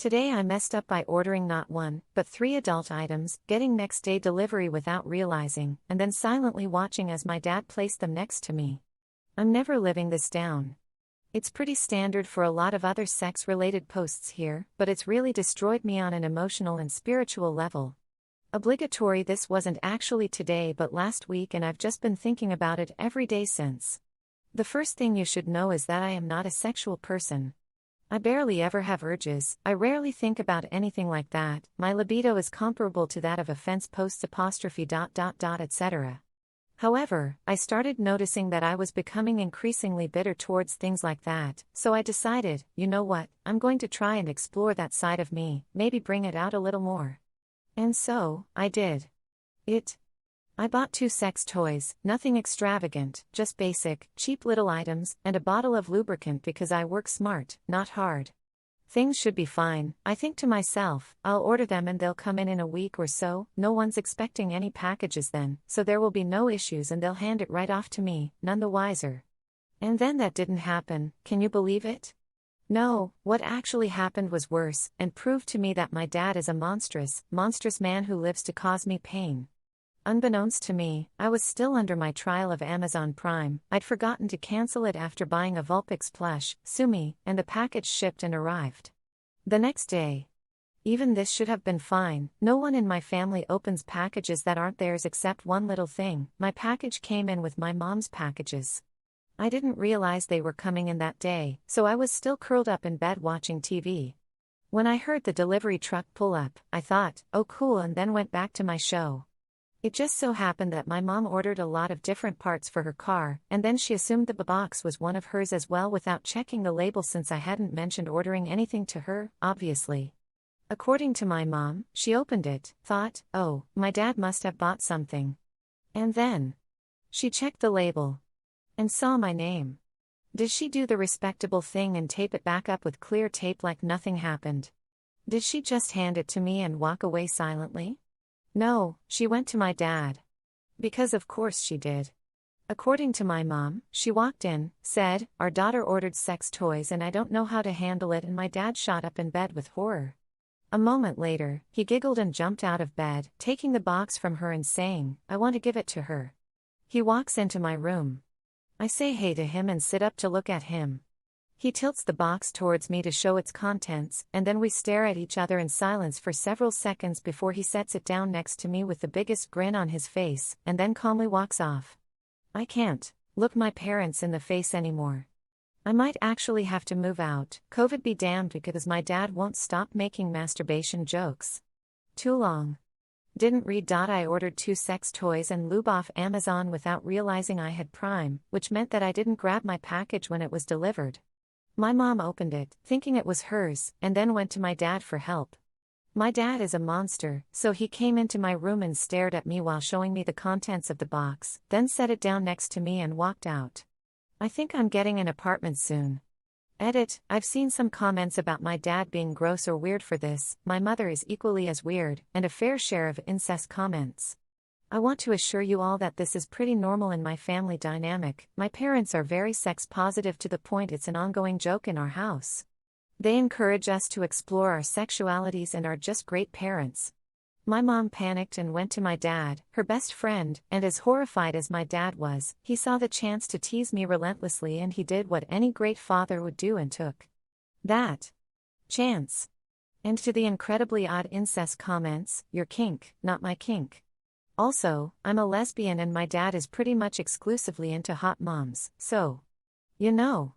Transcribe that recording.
Today I messed up by ordering not one, but 3 adult items, getting next day delivery without realizing, and then silently watching as my dad placed them next to me. I'm never living this down. It's pretty standard for a lot of other sex-related posts here, but it's really destroyed me on an emotional and spiritual level. Obligatory. This wasn't actually today but last week, and I've just been thinking about it every day since. The first thing you should know is that I am not a sexual person. I barely ever have urges, I rarely think about anything like that, my libido is comparable to that of a fence post etc. However, I started noticing that I was becoming increasingly bitter towards things like that, so I decided, you know what, I'm going to try and explore that side of me, maybe bring it out a little more. And so, I did. I bought 2 sex toys, nothing extravagant, just basic, cheap little items, and a bottle of lubricant because I work smart, not hard. Things should be fine, I think to myself, I'll order them and they'll come in a week or so, no one's expecting any packages then, so there will be no issues and they'll hand it right off to me, none the wiser. And then that didn't happen, can you believe it? No, what actually happened was worse, and proved to me that my dad is a monstrous man who lives to cause me pain. Unbeknownst to me, I was still under my trial of Amazon Prime. I'd forgotten to cancel it after buying a Vulpix plush, Sumi, and the package shipped and arrived the next day. Even this should have been fine, no one in my family opens packages that aren't theirs except one little thing, my package came in with my mom's packages. I didn't realize they were coming in that day, so I was still curled up in bed watching TV. When I heard the delivery truck pull up, I thought, oh cool, and then went back to my show. It just so happened that my mom ordered a lot of different parts for her car, and then she assumed the box was one of hers as well without checking the label since I hadn't mentioned ordering anything to her, obviously. According to my mom, she opened it, thought, oh, my dad must have bought something. And then she checked the label and saw my name. Did she do the respectable thing and tape it back up with clear tape like nothing happened? Did she just hand it to me and walk away silently? No, she went to my dad. Because of course she did. According to my mom, she walked in, said, our daughter ordered sex toys and I don't know how to handle it, and my dad shot up in bed with horror. A moment later, he giggled and jumped out of bed, taking the box from her and saying, I want to give it to her. He walks into my room. I say hey to him and sit up to look at him. He tilts the box towards me to show its contents, and then we stare at each other in silence for several seconds before he sets it down next to me with the biggest grin on his face, and then calmly walks off. I can't look my parents in the face anymore. I might actually have to move out, COVID be damned, because my dad won't stop making masturbation jokes. Too long. Didn't read. I ordered 2 sex toys and lube off Amazon without realizing I had Prime, which meant that I didn't grab my package when it was delivered. My mom opened it, thinking it was hers, and then went to my dad for help. My dad is a monster, so he came into my room and stared at me while showing me the contents of the box, then set it down next to me and walked out. I think I'm getting an apartment soon. Edit, I've seen some comments about my dad being gross or weird for this. My mother is equally as weird, and a fair share of incest comments. I want to assure you all that this is pretty normal in my family dynamic. My parents are very sex positive to the point it's an ongoing joke in our house. They encourage us to explore our sexualities and are just great parents. My mom panicked and went to my dad, her best friend, and as horrified as my dad was, he saw the chance to tease me relentlessly, and he did what any great father would do and took that chance. And to the incredibly odd incest comments, your kink, not my kink. Also, I'm a lesbian and my dad is pretty much exclusively into hot moms, so, you know.